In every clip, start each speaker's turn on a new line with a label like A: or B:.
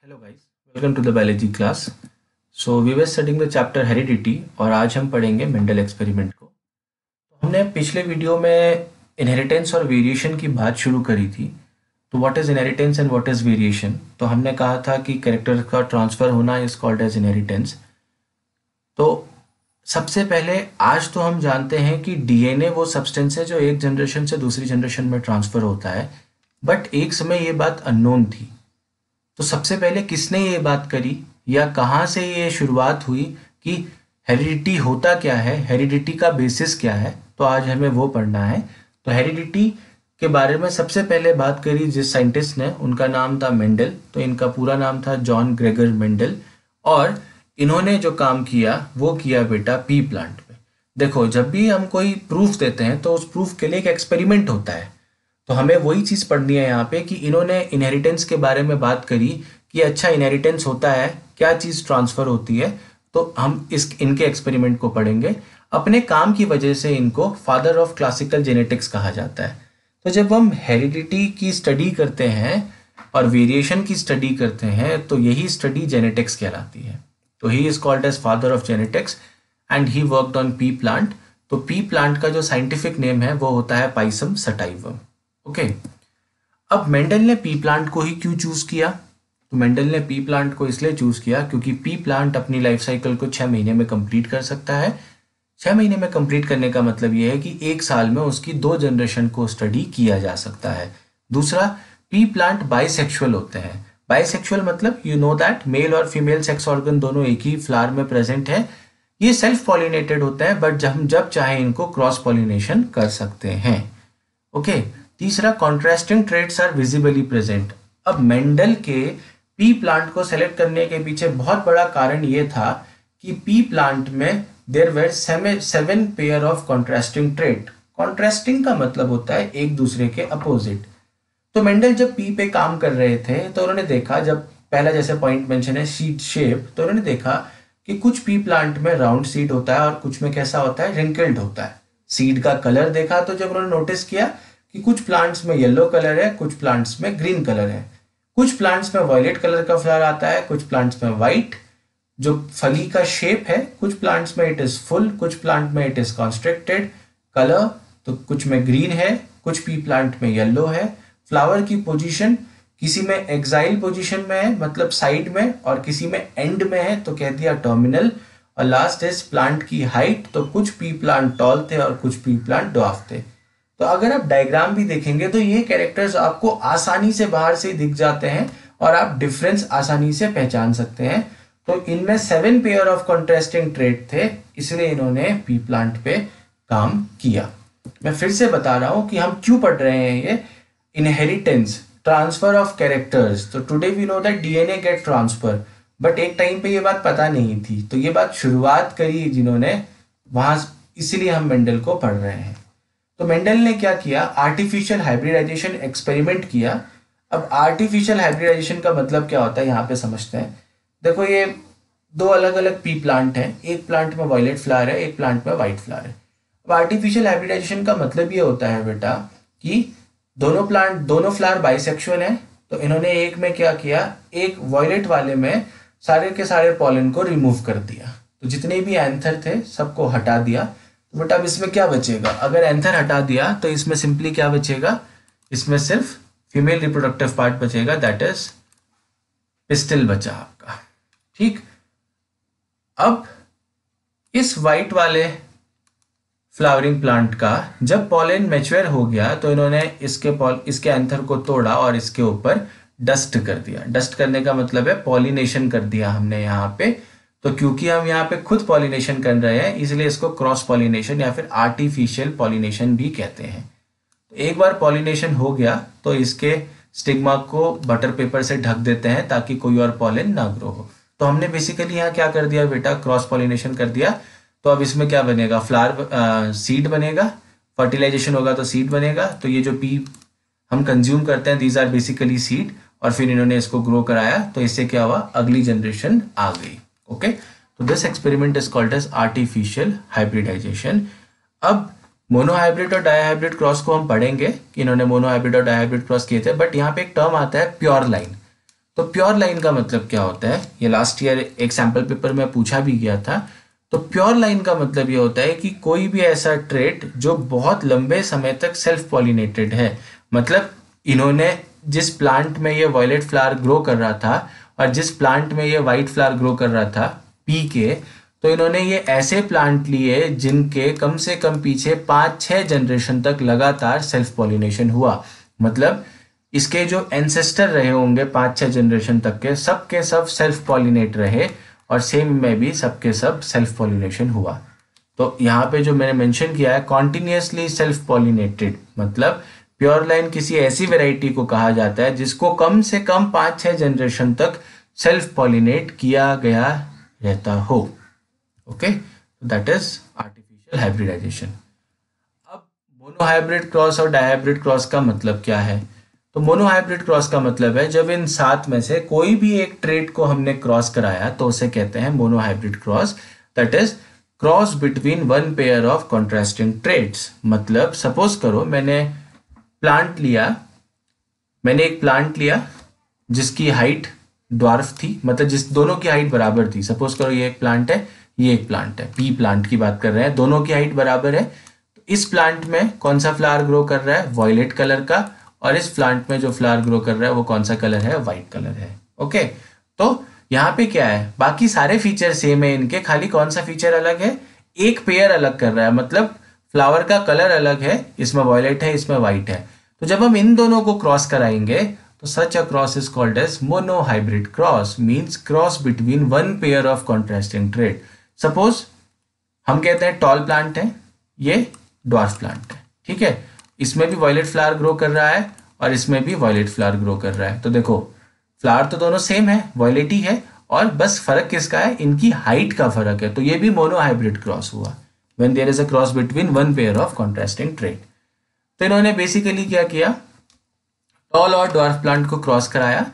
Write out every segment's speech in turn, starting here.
A: Hello guys, welcome to the biology class. So we were studying the chapter heredity और आज हम पढ़ेंगे Mendel experiment को। तो हमने पिछले वीडियो में इनहेरिटेंस और वेरिएशन की बात शुरू करी थी। तो what is inheritance and what is variation? तो हमने कहा था कि कैरेक्टर का ट्रांसफर होना इज कॉल्ड एज इनहेरिटेंस। तो सबसे पहले आज तो हम जानते हैं कि डीएनए वो सब्सटेंस है जो एक जनरेशन से दूसरी जनरेशन में ट्रांसफर होता है, बट एक समय ये बात अननोन थी। तो सबसे पहले किसने ये बात करी या कहाँ से ये शुरुआत हुई कि हेरिडिटी होता क्या है, हेरिडिटी का बेसिस क्या है? तो आज हमें वो पढ़ना है। तो हेरिडिटी के बारे में सबसे पहले बात करी जिस साइंटिस्ट ने, उनका नाम था मेंडल। तो इनका पूरा नाम था जॉन ग्रेगर मेंडल और इन्होंने जो काम किया वो किया बेटा पी प्लांट में। देखो, जब भी हम कोई प्रूफ देते हैं तो उस प्रूफ के लिए एक एक्सपेरिमेंट होता है। तो हमें वही चीज़ पढ़नी है यहाँ पे कि इन्होंने इनहेरिटेंस के बारे में बात करी कि अच्छा इनहेरिटेंस होता है, क्या चीज़ ट्रांसफ़र होती है। तो हम इनके एक्सपेरिमेंट को पढ़ेंगे। अपने काम की वजह से इनको फादर ऑफ क्लासिकल जेनेटिक्स कहा जाता है। तो जब हम हेरिडिटी की स्टडी करते हैं और वेरिएशन की स्टडी करते हैं तो यही स्टडी जेनेटिक्स कहलाती है। तो he is called as father of genetics and he worked on pea plant. तो पी प्लांट का जो साइंटिफिक नेम है वो होता है पाइसम सटाइवम। ओके, अब मेंडल ने पी प्लांट को ही क्यों चूज किया? तो मेंडल ने पी प्लांट को इसलिए चूज किया क्योंकि पी प्लांट अपनी लाइफ साइकिल को 6 महीने में कंप्लीट कर सकता है। 6 महीने में कंप्लीट करने का मतलब यह है कि एक साल में उसकी 2 जनरेशन को स्टडी किया जा सकता है। दूसरा, पी प्लांट बाइसेक्सुअल होते हैं। बाइसेक्सुअल मतलब यू नो दैट मेल और फीमेल सेक्स ऑर्गन दोनों एक ही फ्लावर में प्रेजेंट है। ये सेल्फ पॉलिनेटेड होते हैं, बट हम जब चाहे इनको क्रॉस पॉलिनेशन कर सकते हैं। ओके, तीसरा, contrasting traits are visibly present. अब मेंडल के पी प्लांट को सेलेक्ट करने के पीछे बहुत बड़ा कारण ये था कि पी प्लांट में there were 7 pair of contrasting trait. Contrasting का मतलब होता है एक दूसरे के अपोजिट। तो मेंडल जब पी पे काम कर रहे थे तो उन्होंने देखा, जब पहला जैसे पॉइंट मेंशन है सीड शेप, तो उन्होंने देखा कि कुछ पी प्लांट में राउंड सीड होता है और कुछ में कैसा होता है, रिंकल्ड होता है। सीड का कलर देखा तो जब उन्होंने नोटिस किया कि कुछ प्लांट्स में येलो कलर है, कुछ प्लांट्स में ग्रीन कलर है, कुछ प्लांट्स में वायलेट कलर का फ्लावर आता है, कुछ प्लांट्स में वाइट जो फली का शेप है, कुछ प्लांट्स में इट इज फुल, कुछ प्लांट में इट इज कॉन्स्ट्रिक्टेड कलर, तो कुछ में ग्रीन है, कुछ पी प्लांट में येलो है। फ्लावर की पोजीशन किसी में एक्साइल पोजीशन में है मतलब साइड में, और किसी में एंड में है तो कह दिया टर्मिनल। और लास्ट इज प्लांट की हाइट। तो कुछ पी प्लांट टॉल थे और कुछ पी प्लांट ड्वार्फ थे। तो अगर आप डायग्राम भी देखेंगे तो ये कैरेक्टर्स आपको आसानी से बाहर से दिख जाते हैं और आप डिफरेंस आसानी से पहचान सकते हैं। तो इनमें 7 पेयर ऑफ कॉन्ट्रास्टिंग ट्रेट थे, इसलिए इन्होंने पी प्लांट पे काम किया। मैं फिर से बता रहा हूं कि हम क्यों पढ़ रहे हैं ये इनहेरिटेंस, ट्रांसफर ऑफ कैरेक्टर्स। तो today we know that DNA get transfer, but एक टाइम पे ये बात पता नहीं थी। तो ये बात शुरुआत करी जिन्होंने वहां, इसीलिए हम मेंडल को पढ़ रहे हैं। तो मेंडल ने क्या किया, आर्टिफिशियल हाइब्रिडाइजेशन एक्सपेरिमेंट किया। अब आर्टिफिशियल हाइब्रिडाइजेशन का मतलब क्या होता है यहाँ पे समझते हैं। देखो, ये 2 अलग अलग पी प्लांट हैं, एक प्लांट में वायलेट फ्लावर है, एक प्लांट में वाइट फ्लावर है। अब आर्टिफिशियल हाइब्रिडाइजेशन का मतलब ये होता है बेटा कि दोनों फ्लावर बाइसेक्सुअल हैं। तो इन्होंने एक में क्या किया, एक वायलेट वाले में सारे के सारे पॉलन को रिमूव कर दिया। तो जितने भी एंथर थे सबको हटा दिया। तो बेटा अब इसमें क्या बचेगा, अगर एंथर हटा दिया तो इसमें सिंपली क्या बचेगा, इसमें सिर्फ फीमेल रिप्रोडक्टिव पार्ट बचेगा, दैट इज पिस्टिल बचा आपका। ठीक, अब इस वाइट वाले फ्लावरिंग प्लांट का जब पॉलन मैच्योर हो गया तो इन्होंने इसके एंथर को तोड़ा और इसके ऊपर डस्ट कर दिया। डस्ट करने का मतलब है पॉलिनेशन कर दिया हमने यहाँ पे। तो क्योंकि हम यहाँ पे खुद पॉलिनेशन कर रहे हैं इसलिए इसको क्रॉस पॉलिनेशन या फिर आर्टिफिशियल पॉलिनेशन भी कहते हैं। तो एक बार पॉलिनेशन हो गया तो इसके स्टिग्मा को बटर पेपर से ढक देते हैं ताकि कोई और पॉलन ना ग्रो हो। तो हमने बेसिकली यहाँ क्या कर दिया बेटा, क्रॉस पॉलिनेशन कर दिया। तो अब इसमें क्या बनेगा, फ्लावर सीड बनेगा, फर्टिलाइजेशन होगा तो सीड बनेगा। तो ये जो पी हम कंज्यूम करते हैं दीज आर बेसिकली सीड, और फिर इन्होंने इसको ग्रो कराया तो इससे क्या हुआ, अगली जनरेशन आ गई। ओके, तो this experiment is called as artificial hybridization. अब मोनोहाइब्रिड और डायहाइब्रिड क्रॉस को हम पढ़ेंगे कि इन्होंने मोनोहाइब्रिड और डायहाइब्रिड क्रॉस किए थे, बट यहाँ पे एक टर्म आता है प्योर लाइन। तो प्योर लाइन का मतलब क्या होता है, ये लास्ट ईयर एक सैम्पल पेपर में पूछा भी गया था। तो प्योर लाइन का मतलब ये होता है कि कोई भी ऐसा ट्रेट जो बहुत लंबे समय तक सेल्फ पॉलिनेटेड है, मतलब इन्होंने जिस प्लांट में ये वायलेट फ्लावर ग्रो कर रहा था और जिस प्लांट में ये वाइट फ्लावर ग्रो कर रहा था पी के, तो इन्होंने ये ऐसे प्लांट लिए जिनके कम से कम पीछे 5-6 जनरेशन तक लगातार सेल्फ पॉलिनेशन हुआ। मतलब इसके जो एंसेस्टर रहे होंगे 5-6 जनरेशन तक के सब सेल्फ पॉलिनेट रहे और सेम में भी सबके सब सेल्फ पॉलिनेशन हुआ। तो यहाँ पे जो मैंने मेंशन किया है कॉन्टिन्यूसली सेल्फ पॉलिनेटेड, मतलब प्योर लाइन किसी ऐसी वेराइटी को कहा जाता है जिसको कम से कम 5-6 जनरेशन तक सेल्फ पॉलिनेट किया गया रहता हो। Okay, that is artificial hybridization. अब मोनोहाइब्रिड क्रॉस और डायहाइब्रिड क्रॉस का मतलब क्या है? तो मोनोहाइब्रिड क्रॉस का मतलब है जब इन 7 में से कोई भी एक ट्रेट को हमने क्रॉस कराया तो उसे कहते हैं monohybrid cross. That is cross between one pair of contrasting traits. मतलब सपोज करो मैंने एक प्लांट लिया जिसकी हाइट ड्वार्फ थी, मतलब जिस दोनों की हाइट बराबर थी। सपोज करो ये एक प्लांट है, ये एक प्लांट है, पी प्लांट की बात कर रहे हैं, दोनों की हाइट बराबर है। तो इस प्लांट में कौन सा फ्लावर ग्रो कर रहा है? वॉयलेट कलर का। और इस प्लांट में जो फ्लावर ग्रो कर रहा है वो कौन सा कलर है? व्हाइट कलर है। ओके, तो यहाँ पे क्या है, बाकी सारे फीचर सेम है इनके, खाली कौन सा फीचर अलग है? एक पेयर अलग कर रहा है, मतलब फ्लावर का कलर अलग है, इसमें वॉयलेट है, इसमें व्हाइट है। तो जब हम इन दोनों को क्रॉस कराएंगे तो such a cross is called as monohybrid cross, means cross between one pair of contrasting trait. Suppose हम कहते हैं टॉल प्लांट है, ये ड्वार्फ प्लांट है, ठीक है। इसमें भी वॉयलेट फ्लावर ग्रो कर रहा है और इसमें भी वॉयलेट फ्लावर ग्रो कर रहा है। तो देखो फ्लावर तो दोनों सेम है, वॉयलेट ही है, और बस फर्क किसका है? इनकी हाइट का फर्क है। तो ये भी मोनोहाइब्रिड क्रॉस हुआ when there is a cross between one pair of contrasting trait. तो इन्होंने बेसिकली क्या किया, टॉल और ड्वार्फ प्लांट को क्रॉस कराया।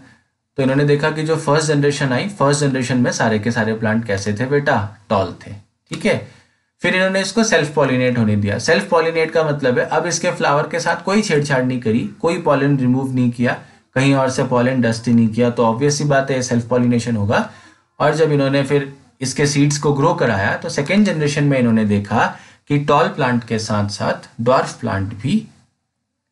A: तो इन्होंने देखा कि जो फर्स्ट जनरेशन आई, फर्स्ट जनरेशन में सारे के सारे प्लांट कैसे थे बेटा? टॉल थे, ठीक है। फिर इन्होंने इसको सेल्फ पॉलिनेट होने दिया। सेल्फ पॉलिनेट का मतलब है अब इसके फ्लावर के साथ कोई छेड़छाड़ नहीं करी, कोई पॉलन रिमूव नहीं किया, कहीं और से पॉलन डस्ट ही नहीं किया, तो ऑब्वियस सी बात है सेल्फ पॉलिनेशन होगा। और जब इन्होंने फिर इसके सीड्स को ग्रो कराया तो सेकेंड जनरेशन में इन्होंने देखा कि टॉल प्लांट के साथ साथ ड्वार्फ प्लांट भी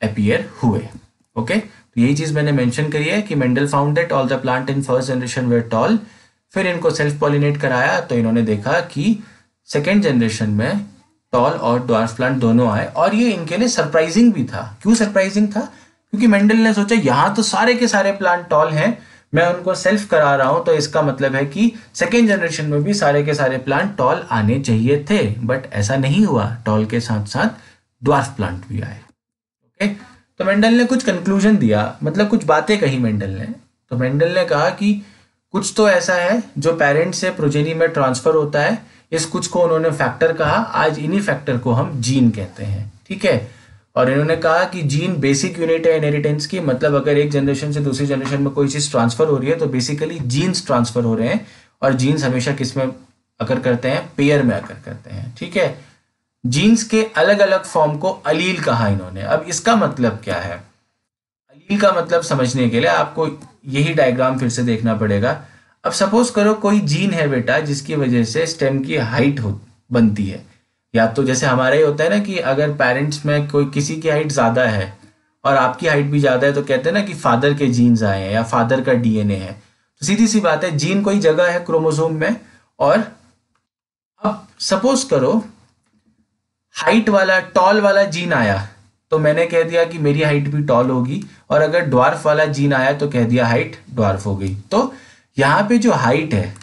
A: अपीयर हुए। ओके, तो यही चीज मैंने मेंशन करी है कि Mendel found that all the plant in first generation were tall. फिर इनको सेल्फ पॉलिनेट कराया तो इन्होंने देखा कि सेकेंड जनरेशन में टॉल और ड्वार्फ प्लांट दोनों आए। और ये इनके लिए सरप्राइजिंग भी था। क्यों सरप्राइजिंग था? क्योंकि मेंडल ने सोचा यहाँ तो सारे के सारे प्लांट टॉल हैं, मैं उनको सेल्फ करा रहा हूं, तो इसका मतलब है कि सेकेंड जनरेशन में भी सारे के सारे प्लांट टॉल आने चाहिए थे। बट ऐसा नहीं हुआ, टॉल के साथ साथ ड्वार्फ प्लांट भी आए। ओके, तो मेंडल ने कुछ कंक्लूजन दिया, मतलब कुछ बातें कही मेंडल ने। तो मेंडल ने कहा कि कुछ तो ऐसा है जो पेरेंट से प्रोजेनी में ट्रांसफर होता है, इस कुछ को उन्होंने फैक्टर कहा। आज इन्हीं फैक्टर को हम जीन कहते हैं, ठीक है। और इन्होंने कहा कि जीन बेसिक यूनिट है इनहेरिटेंस की, मतलब अगर एक जनरेशन से दूसरी जनरेशन में कोई चीज ट्रांसफर हो रही है तो बेसिकली जीन्स ट्रांसफर हो रहे हैं। और जीन्स हमेशा किस में अकर करते हैं? पेयर में अकर करते हैं, ठीक है। जीन्स के अलग अलग फॉर्म को अलील कहा इन्होंने। अब इसका मतलब क्या है? अलील का मतलब समझने के लिए आपको यही डायग्राम फिर से देखना पड़ेगा। अब सपोज करो कोई जीन है बेटा जिसकी वजह से स्टेम की हाइट बनती है, या तो जैसे हमारा ही होता है ना कि अगर पेरेंट्स में कोई किसी की हाइट ज्यादा है और आपकी हाइट भी ज्यादा है तो कहते हैं ना कि फादर के जीन्स आए हैं या फादर का डीएनए है। तो सीधी सी बात है, जीन कोई जगह है क्रोमोसोम में। और अब सपोज करो हाइट वाला टॉल वाला जीन आया तो मैंने कह दिया कि मेरी हाइट भी टॉल होगी, और अगर ड्वार्फ वाला जीन आया तो कह दिया हाइट ड्वार्फ हो गई। तो यहाँ पे जो हाइट है,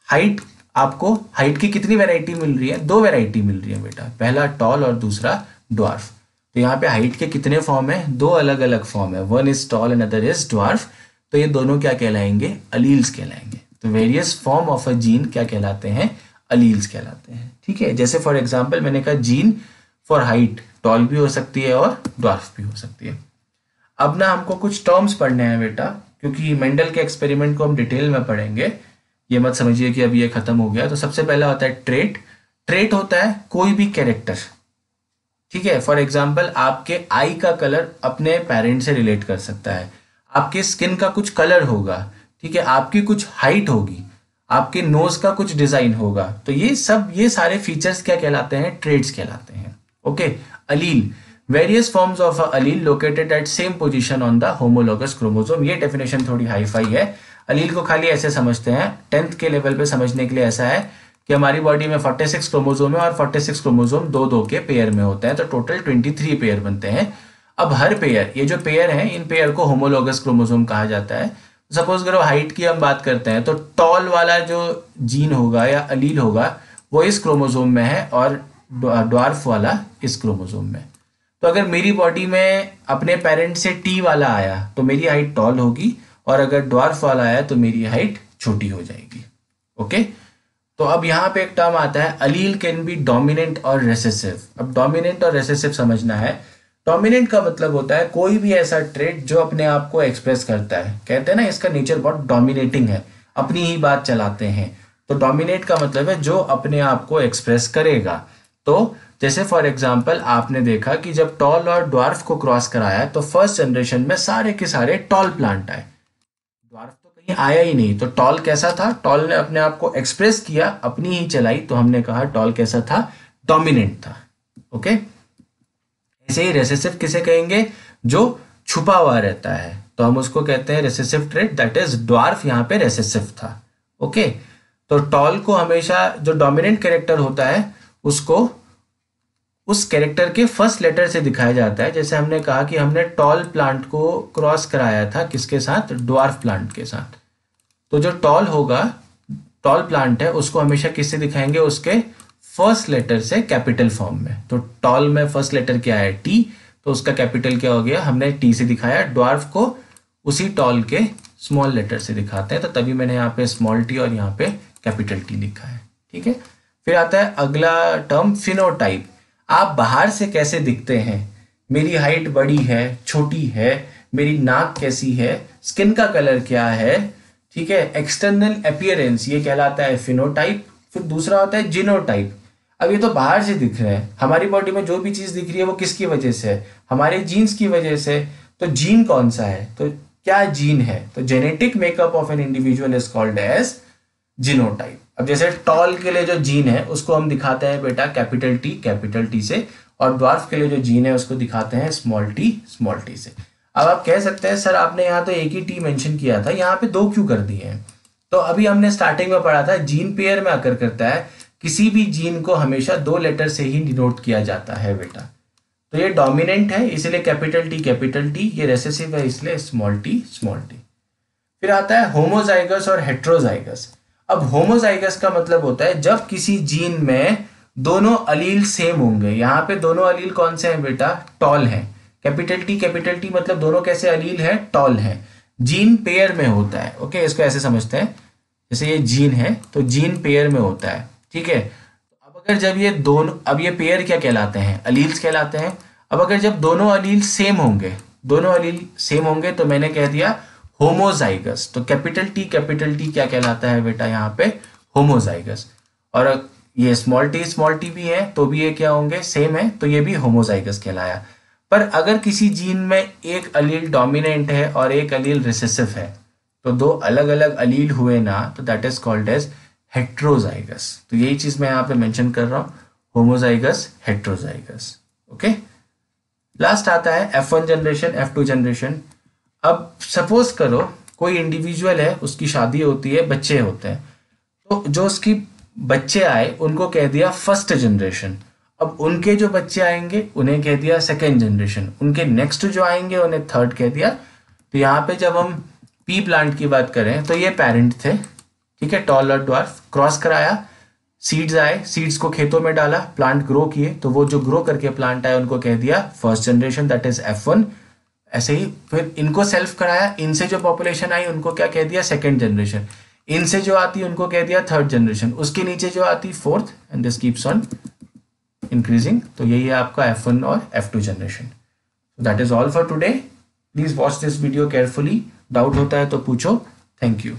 A: हाइट आपको हाइट की कितनी वैरायटी मिल रही है? 2 वैरायटी मिल रही है बेटा, पहला टॉल और दूसरा ड्वार्फ। तो यहाँ पे हाइट के कितने फॉर्म है? 2 अलग अलग फॉर्म है, one is tall and other is dwarf. तो ये दोनों क्या कहलाएंगे? अलील्स कहलाएंगे। तो various form of a gene क्या कहलाते हैं? अलील्स कहलाते हैं, ठीक है। जैसे फॉर एग्जाम्पल मैंने कहा जीन फॉर हाइट टॉल भी हो सकती है और ड्वार्फ भी हो सकती है। अब ना हमको कुछ टर्म्स पढ़ने हैं बेटा, क्योंकि मेंडल के एक्सपेरिमेंट को हम डिटेल में पढ़ेंगे। ये मत समझिए कि अभी ये खत्म हो गया। तो सबसे पहला होता है ट्रेट। ट्रेट होता है कोई भी कैरेक्टर, ठीक है। फॉर एग्जाम्पल आपके आई का कलर अपने पेरेंट से रिलेट कर सकता है। आपके स्किन का कुछ कलर होगा, ठीक है, आपकी कुछ हाइट होगी, आपके नोज का कुछ डिजाइन होगा, तो ये सारे फीचर्स क्या कहलाते हैं, ट्रेड्स कहलाते हैं। Okay, allele, various forms of allele located at same position on the homologous chromosome. ये डेफिनेशन थोड़ी हाई फाई है। अलील को खाली ऐसे समझते हैं, 10th के लेवल पे समझने के लिए ऐसा है कि हमारी बॉडी में 46 क्रोमोसोम है और 46 क्रोमोसोम दो दो के पेयर में होते हैं, तो टोटल 23 पेयर बनते हैं। अब हर पेयर, ये जो पेयर है, इन पेयर को होमोलोगस क्रोमोसोम कहा जाता है। सपोज करो हाइट की हम बात करते हैं, तो टॉल वाला जो जीन होगा या अलील होगा वो इस क्रोमोसोम में है और ड्वार्फ वाला इस क्रोमोसोम में। तो अगर मेरी बॉडी में अपने पेरेंट से टी वाला आया तो मेरी हाइट टॉल होगी, और अगर ड्वार्फ वाला आया तो मेरी हाइट छोटी हो जाएगी। ओके, तो अब यहाँ पे एक टर्म आता है, अलील कैन बी डोमिनेंट और रेसेसिव। अब डोमिनेंट और रेसेसिव समझना है। डोमिनेंट का मतलब होता है कोई भी ऐसा ट्रेट जो अपने आप को एक्सप्रेस करता है, कहते हैं ना इसका नेचर बहुत डोमिनेटिंग है, अपनी ही बात चलाते हैं। तो डोमिनेट का मतलब है जो अपने आप को एक्सप्रेस करेगा। तो जैसे फॉर एग्जाम्पल आपने देखा कि जब टॉल और ड्वार्फ को क्रॉस कराया तो फर्स्ट जनरेशन में सारे के सारे टॉल प्लांट आए, ड्वार्फ तो कहीं आया ही नहीं। तो टॉल कैसा था, टॉल ने अपने आप को एक्सप्रेस किया, अपनी ही चलाई, तो हमने कहा टॉल कैसा था, डोमिनेंट था। ओके, ऐसे ही रेसेसिव किसे कहेंगे, जो छुपा हुआ रहता है, तो हम उसको कहते हैं recessive trait, that is dwarf यहाँ पे रेसेसिव था। ओके, तो टॉल को हमेशा जो डोमिनेंट कैरेक्टर होता है उसको उस कैरेक्टर के फर्स्ट लेटर से दिखाया जाता है। जैसे हमने कहा कि हमने टॉल प्लांट को क्रॉस कराया था किसके साथ, ड्वार्फ प्लांट के साथ। तो जो टॉल होगा, टॉल प्लांट है, उसको हमेशा किससे दिखाएंगे, उसके फर्स्ट लेटर से, कैपिटल फॉर्म में। तो टॉल में फर्स्ट लेटर क्या है, टी, तो उसका कैपिटल क्या हो गया, हमने टी से दिखाया। ड्वार्फ को उसी टॉल के स्मॉल लेटर से दिखाते हैं, तो तभी मैंने यहाँ पे स्मॉल टी और यहाँ पे कैपिटल टी लिखा है। ठीक है, फिर आता है अगला टर्म, फिनोटाइप। आप बाहर से कैसे दिखते हैं, मेरी हाइट बड़ी है, छोटी है, मेरी नाक कैसी है, स्किन का कलर क्या है, ठीक है, एक्सटर्नल अपीयरेंस, ये कहलाता है फिनोटाइप। फिर दूसरा होता है जीनोटाइप। अब ये तो बाहर से दिख रहे हैं, हमारी बॉडी में जो भी चीज दिख रही है वो किसकी वजह से है, हमारे जीन्स की वजह से। तो जीन कौन सा है, तो क्या जीन है, तो genetic makeup of an individual is called as genotype. अब जैसे टॉल के लिए जो जीन है उसको हम दिखाते हैं बेटा कैपिटल टी से, और ड्वार्फ के लिए जो जीन है उसको दिखाते हैं स्मॉल टी से। अब आप कह सकते हैं सर आपने यहाँ तो एक ही टी मेंशन किया था, यहाँ पे दो क्यों कर दिए हैं। तो अभी हमने स्टार्टिंग में पढ़ा था, जीन पेयर में आकर करता है, किसी भी जीन को हमेशा दो लेटर से ही डिनोट किया जाता है बेटा। तो ये डोमिनेंट है इसलिए कैपिटल टी, ये रेसेसिव है इसलिए स्मॉल टी। फिर आता है होमोजाइगस और हेट्रोजाइगस। अब होमोजाइगस का मतलब होता है जब किसी जीन में दोनों अलील सेम होंगे। यहाँ पे दोनों अलील कौन से हैं बेटा, टॉल हैं। कैपिटल टी मतलब दोनों कैसे अलील हैं, टॉल हैं। जीन पेयर में होता है। ओके, इसको ऐसे समझते हैं, जैसे ये जीन है तो जीन पेयर में होता है, ठीक है। अब अगर जब ये दोनों, अब ये पेयर क्या कहलाते हैं, अलील्स कहलाते हैं। अब अगर जब दोनों अलील सेम होंगे तो मैंने कह दिया होमोजाइगस। तो कैपिटल टी क्या कहलाता है बेटा, यहाँ पे होमोजाइगस। और ये स्मॉल टी भी है तो भी ये क्या होंगे, सेम है, तो ये भी होमोजाइगस कहलाया। पर अगर किसी जीन में एक अलील डोमिनेंट है और एक अलील रिसेसिव है, तो दो अलग अलग अलील हुए ना, तो that is called as heterozygous. तो यही चीज मैं यहाँ पे मेंशन कर रहा हूँ, होमोजाइगस, हेट्रोजाइगस। ओके, लास्ट आता है F1 जनरेशन, F2 जनरेशन। अब सपोज करो कोई इंडिविजुअल है, उसकी शादी होती है, बच्चे होते हैं, तो जो उसकी बच्चे आए उनको कह दिया फर्स्ट जनरेशन। अब उनके जो बच्चे आएंगे उन्हें कह दिया सेकेंड जनरेशन, उनके नेक्स्ट जो आएंगे उन्हें थर्ड कह दिया। तो यहाँ पे जब हम पी प्लांट की बात करें तो ये पेरेंट थे, ठीक है, टॉल और ड्वार्फ, क्रॉस कराया, सीड्स आए, सीड्स को खेतों में डाला, प्लांट ग्रो किए, तो वो जो ग्रो करके प्लांट आए उनको कह दिया first generation, that is F1। ऐसे ही फिर इनको सेल्फ कराया, इनसे जो पॉपुलेशन आई उनको क्या कह दिया, सेकेंड जनरेशन। इनसे जो आती उनको कह दिया थर्ड जनरेशन, उसके नीचे जो आती fourth, and this keeps on increasing. तो यही है आपका F1 और F2 generation. That is all for today. Please watch this video carefully. Doubt होता है तो पूछो। Thank you.